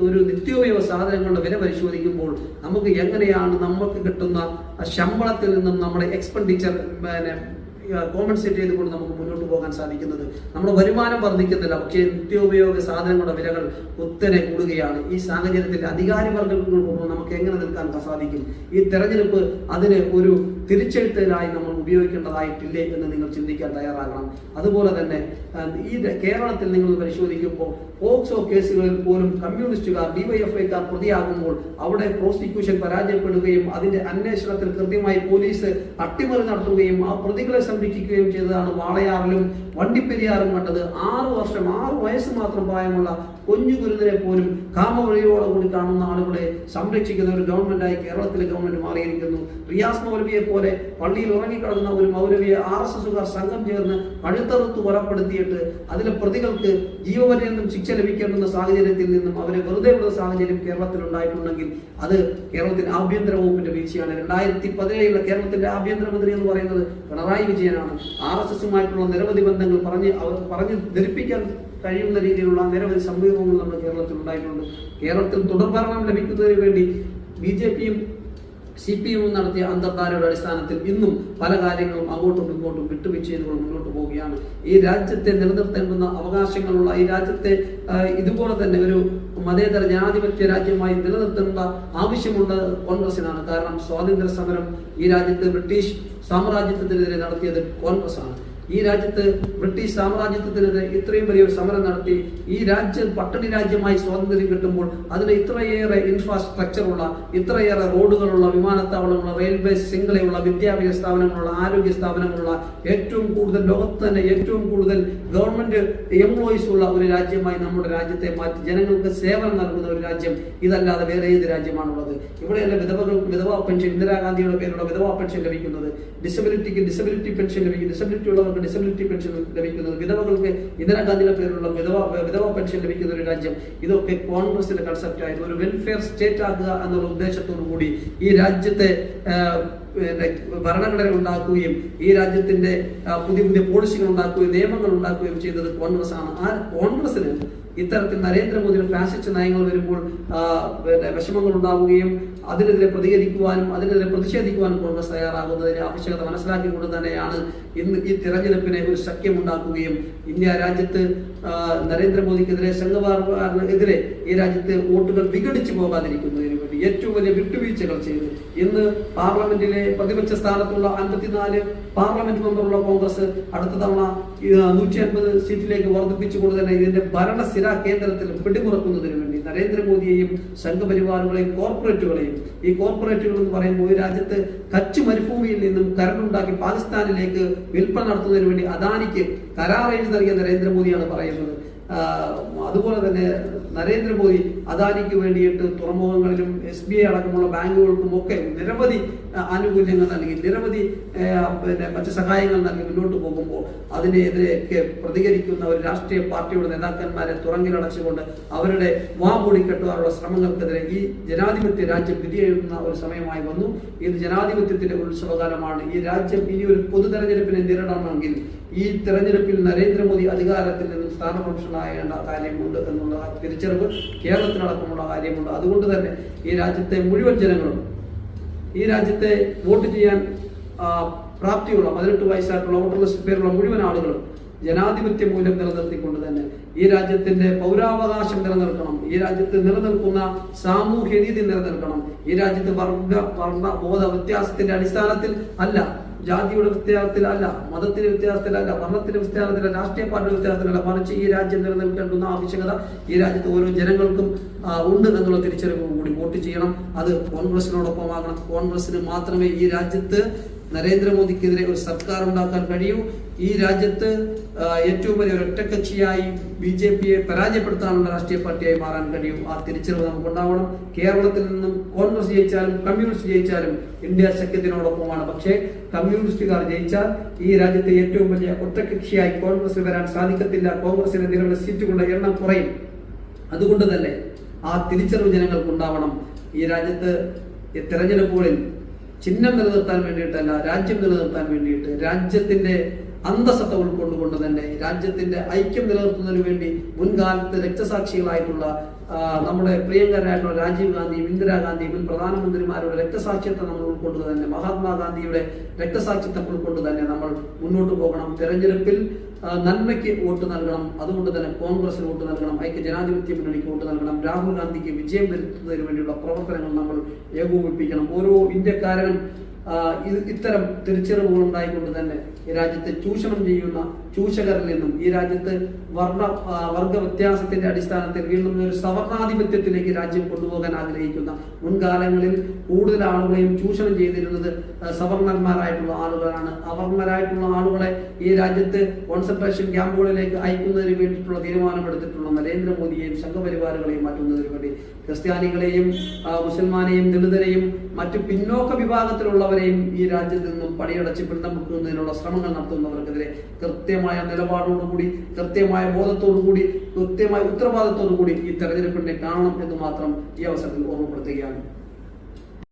ഒരു നിത്യോപയോഗ സാധനങ്ങളുടെ വില പരിശോധിക്കുമ്പോൾ നമുക്ക് എങ്ങനെയാണ് നമുക്ക് കിട്ടുന്ന ശമ്പളത്തിൽ നിന്നും നമ്മുടെ എക്സ്പെൻഡിച്ചർ കോമ്പൻസേറ്റ് ചെയ്തുകൊണ്ട് നമുക്ക് മുന്നോട്ട് പോകാൻ സാധിക്കുന്നത്. നമ്മുടെ വരുമാനം വർദ്ധിക്കുന്നില്ല, പക്ഷേ നിത്യോപയോഗ സാധനങ്ങളുടെ വിലകൾ കുത്തനെ കൂടുകയാണ്. ഈ സാഹചര്യത്തിൽ അധികാരി വർഗങ്ങൾക്കൊപ്പം നമുക്ക് എങ്ങനെ നിൽക്കാൻ സാധിക്കും? ഈ തെരഞ്ഞെടുപ്പ് അതിന് ഒരു തിരിച്ചെഴുത്തലായി നമ്മൾ ഉപയോഗിക്കേണ്ടതായിട്ടില്ലേ എന്ന് നിങ്ങൾ ചിന്തിക്കാൻ തയ്യാറാകണം. അതുപോലെ തന്നെ ഈ കേരളത്തിൽ നിങ്ങൾ പരിശോധിക്കുമ്പോൾ പോക്സോ കേസുകളിൽ പോലും കമ്മ്യൂണിസ്റ്റുകാർ, DYFIക്കാർ പ്രതിയാകുമ്പോൾ അവിടെ പ്രോസിക്യൂഷൻ പരാജയപ്പെടുകയും അതിന്റെ അന്വേഷണത്തിൽ കൃത്യമായി പോലീസ് അട്ടിമറി നടത്തുകയും ആ പ്രതികളെ സംരക്ഷിക്കുകയും ചെയ്തതാണ് വാളയാറിലും വണ്ടിപ്പെരിയാറും കണ്ടത്. 6 വയസ്സ് മാത്രം പ്രായമുള്ള കുഞ്ഞു ഗുരുതരെ പോലും കാമവഴിയോടുകൂടി കാണുന്ന ആളുകളെ സംരക്ഷിക്കുന്ന ഒരു ഗവൺമെന്റായി കേരളത്തിലെ ഗവൺമെന്റ് മാറിയിരിക്കുന്നു. റിയാസ് മൗലവിയെ പോലെ പള്ളിയിൽ ഉറങ്ങിക്കിടന്ന ഒരു മൗലവിയെ RSSകാർ സംഘം ചേർന്ന് കഴുത്തറുത്ത് കൊലപ്പെടുത്തിയിട്ട് അതിലെ പ്രതികൾക്ക് ജീവപര്യന്തം ശിക്ഷ ലഭിക്കേണ്ടുന്ന സാഹചര്യത്തിൽ നിന്നും അവരെ വെറുതെ വിടുന്ന സാഹചര്യം കേരളത്തിൽ ഉണ്ടായിട്ടുണ്ടെങ്കിൽ അത് കേരളത്തിന്റെ ആഭ്യന്തര വകുപ്പിന്റെ വീഴ്ചയാണ്. 2017 കേരളത്തിന്റെ ആഭ്യന്തരമന്ത്രി എന്ന് പറയുന്നത് പിണറായി വിജയനാണ്. RSSുമായിട്ടുള്ള നിരവധി ബന്ധങ്ങൾ പറഞ്ഞ് ധരിപ്പിക്കാൻ കഴിയുന്ന രീതിയിലുള്ള നിരവധി സംഭവങ്ങൾ നമ്മുടെ കേരളത്തിൽ ഉണ്ടായിട്ടുണ്ട്. കേരളത്തിൽ തുടർഭരണം ലഭിക്കുന്നതിന് വേണ്ടി BJPയും CPM നടത്തിയ അന്തർധാരയുടെ അടിസ്ഥാനത്തിൽ ഇന്നും പല കാര്യങ്ങളും അങ്ങോട്ടും ഇങ്ങോട്ടും വിട്ടുവീഴ്ച ചെയ്തുകൊണ്ട് മുന്നോട്ട് പോവുകയാണ്. ഈ രാജ്യത്തെ നിലനിർത്തേണ്ടുന്ന അവകാശങ്ങളുള്ള ഈ രാജ്യത്തെ ഇതുപോലെ തന്നെ ഒരു മതേതര ജനാധിപത്യ രാജ്യമായി നിലനിർത്തേണ്ട ആവശ്യമുള്ള കോൺഗ്രസിനാണ്. കാരണം സ്വാതന്ത്ര്യ സമരം ഈ രാജ്യത്ത് ബ്രിട്ടീഷ് സാമ്രാജ്യത്തിനെതിരെ നടത്തിയത് കോൺഗ്രസ് ആണ്. ഈ രാജ്യത്ത് ബ്രിട്ടീഷ് സാമ്രാജ്യത്തിനെതിരെ ഇത്രയും വലിയൊരു സമരം നടത്തി ഈ രാജ്യം പട്ടിണി രാജ്യമായി സ്വാതന്ത്ര്യം കിട്ടുമ്പോൾ അതിന് ഇത്രയേറെ ഇൻഫ്രാസ്ട്രക്ചറുള്ള, ഇത്രയേറെ റോഡുകളുള്ള, വിമാനത്താവളങ്ങളുള്ള, റെയിൽവേ ശൃംഖലയുള്ള, വിദ്യാഭ്യാസ സ്ഥാപനങ്ങളുള്ള, ആരോഗ്യ സ്ഥാപനങ്ങളുള്ള, ഏറ്റവും കൂടുതൽ ലോകത്ത് തന്നെ ഏറ്റവും കൂടുതൽ ഗവൺമെന്റ് എംപ്ലോയീസ് ഉള്ള ഒരു രാജ്യമായി നമ്മുടെ രാജ്യത്തെ മാറ്റി ജനങ്ങൾക്ക് സേവനം നൽകുന്ന ഒരു രാജ്യം ഇതല്ലാതെ വേറെ ഏത് രാജ്യമാണുള്ളത്? ഇവിടെയല്ല വിധവകൾക്ക് വിധവാ പെൻഷൻ, ഇന്ദിരാഗാന്ധിയുടെ പേരിലുള്ള വിധവാ പെൻഷൻ ലഭിക്കുന്നത്, ഡിസബിലിറ്റിക്ക് ഡിസബിലിറ്റി പെൻഷൻ ലഭിക്കും, ഡിസബിലിറ്റി ഉള്ളവർക്ക് ഇല്ലാത്തവർക്ക് ഡിസബിലിറ്റി പെൻഷൻ ലഭിക്കുന്നത്, വിധവകൾക്ക് ഇന്ദിരാഗാന്ധിയുടെ പേരിലുള്ള വിധവ പെൻഷൻ ലഭിക്കുന്ന ഒരു രാജ്യം, ഇതൊക്കെ കോൺഗ്രസിന്റെ കൺസെപ്റ്റ് ആയിരുന്നു. ഒരു വെൽഫെയർ സ്റ്റേറ്റ് ആക്കുക എന്നുള്ള ഉദ്ദേശത്തോടു കൂടി ഈ രാജ്യത്തെ ഭരണഘടന ഉണ്ടാക്കുകയും ഈ രാജ്യത്തിന്റെ പുതിയ പുതിയ പോളിസികൾ ഉണ്ടാക്കുകയും നിയമങ്ങൾ ഉണ്ടാക്കുകയും ചെയ്തത് കോൺഗ്രസ് ആണ്. ആ കോൺഗ്രസിന് ഇത്തരത്തിൽ നരേന്ദ്രമോദിയുടെ ഫാസിസ്റ്റ് നയങ്ങൾ വരുമ്പോൾ വിഷമങ്ങൾ ഉണ്ടാവുകയും അതിനെതിരെ പ്രതികരിക്കുവാനും അതിനെതിരെ പ്രതിഷേധിക്കുവാനും കോൺഗ്രസ് തയ്യാറാകുന്നതിന്റെ ആവശ്യകത മനസ്സിലാക്കിക്കൊണ്ട് തന്നെയാണ് ഇന്ന് ഈ തിരഞ്ഞെടുപ്പിനെ ഒരു സഖ്യമുണ്ടാക്കുകയും ഇന്ത്യ രാജ്യത്ത് നരേന്ദ്രമോദിക്കെതിരെ സംഘപരിവാറിനെതിരെ ഈ രാജ്യത്ത് വോട്ടുകൾ വിഘടിച്ചു പോകാതിരിക്കുന്നതിന് വേണ്ടി ഏറ്റവും വലിയ വിട്ടുവീഴ്ചകൾ ചെയ്ത് ഇന്ന് പാർലമെന്റിലെ പ്രതിപക്ഷ സ്ഥാനത്തുള്ള 54 പാർലമെന്റ് മെമ്പറുള്ള കോൺഗ്രസ് അടുത്ത തവണ 150 സീറ്റിലേക്ക് വർദ്ധിപ്പിച്ചുകൊണ്ട് തന്നെ ഇതിന്റെ ഭരണസ്ഥിര കേന്ദ്രത്തിൽ പിടിമുറക്കുന്നതിന് വേണ്ടി നരേന്ദ്രമോദിയെയും സംഘപരിവാറുകളെയും കോർപ്പറേറ്റുകളെയും, ഈ കോർപ്പറേറ്റുകൾ എന്ന് പറയുമ്പോൾ ഈ രാജ്യത്ത് കച്ച് മരുഭൂമിയിൽ നിന്നും കരണ്ടുണ്ടാക്കി പാകിസ്ഥാനിലേക്ക് വിൽപ്പന നടത്തുന്നതിന് വേണ്ടി അദാനിക്ക് കരാർ എഴുതി നൽകിയ നരേന്ദ്രമോദിയാണ് പറയുന്നത്. അതുപോലെ തന്നെ നരേന്ദ്രമോദി അദാനിക്ക് വേണ്ടിയിട്ട് തുറമുഖങ്ങളിലും SBI അടക്കമുള്ള ബാങ്കുകൾക്കും ഒക്കെ നിരവധി ആനുകൂല്യങ്ങൾ നൽകി, നിരവധി മറ്റ് സഹായങ്ങൾ നൽകി മുന്നോട്ട് പോകുമ്പോൾ അതിനെതിരെയൊക്കെ പ്രതികരിക്കുന്ന ഒരു രാഷ്ട്രീയ പാർട്ടിയുടെ നേതാക്കന്മാരെ തുറങ്കിലടച്ചുകൊണ്ട് അവരുടെ വാ മൂടിക്കെട്ടുവാനുള്ള ശ്രമങ്ങൾക്കെതിരെ ഈ ജനാധിപത്യ രാജ്യം വിധിയെഴുതുന്ന ഒരു സമയമായി വന്നു. ഇത് ജനാധിപത്യത്തിന്റെ ഉത്സവകാലമാണ്. ഈ രാജ്യം ഇനി ഒരു പൊതു തെരഞ്ഞെടുപ്പിനെ നേരിടണമെങ്കിൽ ഈ തെരഞ്ഞെടുപ്പിൽ നരേന്ദ്രമോദി അധികാരത്തിൽ നിന്നും സ്ഥാനഭ്രംശനാകേണ്ട കാര്യമുണ്ട് എന്നുള്ള തിരിച്ചറിവ് കേരളത്തിലടക്കമുള്ള കാര്യമുണ്ട്. അതുകൊണ്ട് തന്നെ ഈ രാജ്യത്തെ മുഴുവൻ ജനങ്ങളും, ഈ രാജ്യത്തെ വോട്ട് ചെയ്യാൻ പ്രാപ്തിയുള്ള 18 വയസ്സായിട്ടുള്ള വോട്ടർ ലിസ്റ്റിൽ പേരുള്ള മുഴുവൻ ആളുകളും ജനാധിപത്യ മൂല്യം നിലനിർത്തിക്കൊണ്ട് തന്നെ ഈ രാജ്യത്തിന്റെ പൗരാവകാശം നിലനിൽക്കണം, ഈ രാജ്യത്ത് നിലനിൽക്കുന്ന സാമൂഹ്യ നീതി നിലനിൽക്കണം, ഈ രാജ്യത്ത് വർണ്ണ ബോധ വ്യത്യാസത്തിന്റെ അടിസ്ഥാനത്തിൽ അല്ല, ജാതിയുടെ വ്യത്യാസത്തിലല്ല, മതത്തിന്റെ വ്യത്യാസത്തിലല്ല, വർണ്ണത്തിന്റെ വ്യത്യാസത്തിലല്ല, രാഷ്ട്രീയ പാർട്ടിയുടെ വ്യത്യാസത്തിലല്ല, മറിച്ച് ഈ രാജ്യം നിലനിൽക്കേണ്ടുന്ന ആവശ്യകത ഈ രാജ്യത്ത് ഓരോ ജനങ്ങൾക്കും ഉണ്ട് എന്നുള്ള തിരിച്ചറിവ് കൂടി വോട്ട് ചെയ്യണം. അത് കോൺഗ്രസിനോടൊപ്പമാകണം. കോൺഗ്രസിന് മാത്രമേ ഈ രാജ്യത്ത് നരേന്ദ്രമോദിക്കെതിരെ ഒരു സർക്കാർ ഉണ്ടാക്കാൻ കഴിയൂ. ഈ രാജ്യത്ത് ഏറ്റവും വലിയ ഒരു ഒറ്റക്കക്ഷിയായി BJPയെ പരാജയപ്പെടുത്താനുള്ള രാഷ്ട്രീയ പാർട്ടിയായി മാറാൻ കഴിയും. ആ തിരിച്ചറിവ് നമുക്കുണ്ടാവണം. കേരളത്തിൽ നിന്നും കോൺഗ്രസ് ജയിച്ചാലും കമ്മ്യൂണിസ്റ്റ് ജയിച്ചാലും ഇന്ത്യ സഖ്യത്തിനോടൊപ്പമാണ്. പക്ഷേ കമ്മ്യൂണിസ്റ്റുകാർ ജയിച്ചാൽ ഈ രാജ്യത്തെ ഏറ്റവും വലിയ ഒറ്റക്കക്ഷിയായി കോൺഗ്രസ് വരാൻ സാധിക്കത്തില്ല. കോൺഗ്രസിന്റെ നിലവിലെ സീറ്റുകളുടെ എണ്ണം കുറയും. അതുകൊണ്ട് തന്നെ ആ തിരിച്ചറിവ് ജനങ്ങൾക്കുണ്ടാവണം. ഈ രാജ്യത്ത് തെരഞ്ഞെടുപ്പുകളിൽ ചിഹ്നം നിലനിർത്താൻ വേണ്ടിയിട്ടല്ല, രാജ്യം നിലനിർത്താൻ വേണ്ടിയിട്ട്, രാജ്യത്തിന്റെ അന്തസത്ത ഉൾക്കൊണ്ടുകൊണ്ട് തന്നെ രാജ്യത്തിന്റെ ഐക്യം നിലനിർത്തുന്നതിന് വേണ്ടി മുൻകാലത്ത് രക്തസാക്ഷികളായിട്ടുള്ള നമ്മുടെ പ്രിയങ്കരായിട്ടുള്ള രാജീവ് ഗാന്ധിയും ഇന്ദിരാഗാന്ധിയും മുൻ പ്രധാനമന്ത്രിമാരുടെ രക്തസാക്ഷിത്വം നമ്മൾ ഉൾക്കൊണ്ട് തന്നെ, മഹാത്മാഗാന്ധിയുടെ രക്തസാക്ഷിത്വം ഉൾക്കൊണ്ട് തന്നെ നമ്മൾ മുന്നോട്ട് പോകണം. തെരഞ്ഞെടുപ്പിൽ നന്മയ്ക്ക് വോട്ട് നൽകണം. അതുകൊണ്ട് തന്നെ കോൺഗ്രസിന് വോട്ട് നൽകണം, ഐക്യ ജനാധിപത്യ മുന്നണിക്ക് വോട്ട് നൽകണം. രാഹുൽ ഗാന്ധിക്ക് വിജയം വരുത്തുന്നതിന് വേണ്ടിയുള്ള പ്രവർത്തനങ്ങൾ നമ്മൾ ഏകോപിപ്പിക്കണം. ഓരോ ഇന്ത്യക്കാരനും ഇത്തരം തിരിച്ചറിവുകൾ ഉണ്ടായിക്കൊണ്ട് തന്നെ ഈ രാജ്യത്തെ ചൂഷണം ചെയ്യുന്ന ചൂഷകരിൽ നിന്നും, ഈ രാജ്യത്ത് വർഗ വ്യത്യാസത്തിന്റെ അടിസ്ഥാനത്തിൽ വീണ്ടും ഒരു സവർണാധിപത്യത്തിലേക്ക് രാജ്യം കൊണ്ടുപോകാൻ ആഗ്രഹിക്കുന്ന, മുൻകാലങ്ങളിൽ കൂടുതൽ ആളുകളെയും ചൂഷണം ചെയ്തിരുന്നത് സവർണന്മാരായിട്ടുള്ള ആളുകളാണ്. അവർണരായിട്ടുള്ള ആളുകളെ ഈ രാജ്യത്ത് കോൺസെൻട്രേഷൻ ക്യാമ്പുകളിലേക്ക് അയക്കുന്നതിന് വേണ്ടിയിട്ടുള്ള തീരുമാനമെടുത്തിട്ടുള്ള നരേന്ദ്രമോദിയെയും സംഘപരിവാറുകളെയും മാറ്റുന്നതിന് വേണ്ടി ക്രിസ്ത്യാനികളെയും മുസൽമാനെയും ദളിതരെയും മറ്റു പിന്നോക്ക വിഭാഗത്തിലുള്ളവരെയും ഈ രാജ്യത്ത് നിന്നും പണിയടച്ച് പിണ്ടം വെക്കുന്നതിനുള്ള ശ്രമങ്ങൾ നടത്തുന്നവർക്കെതിരെ കൃത്യമായ നിലപാടോടുകൂടി, കൃത്യമായ ബോധത്തോടുകൂടി, കൃത്യമായ ഉത്തരവാദിത്തോടുകൂടി ഈ തെരഞ്ഞെടുപ്പിനെ കാണണം എന്ന് മാത്രം ഈ അവസരത്തിൽ ഓർമ്മപ്പെടുത്തുകയാണ്.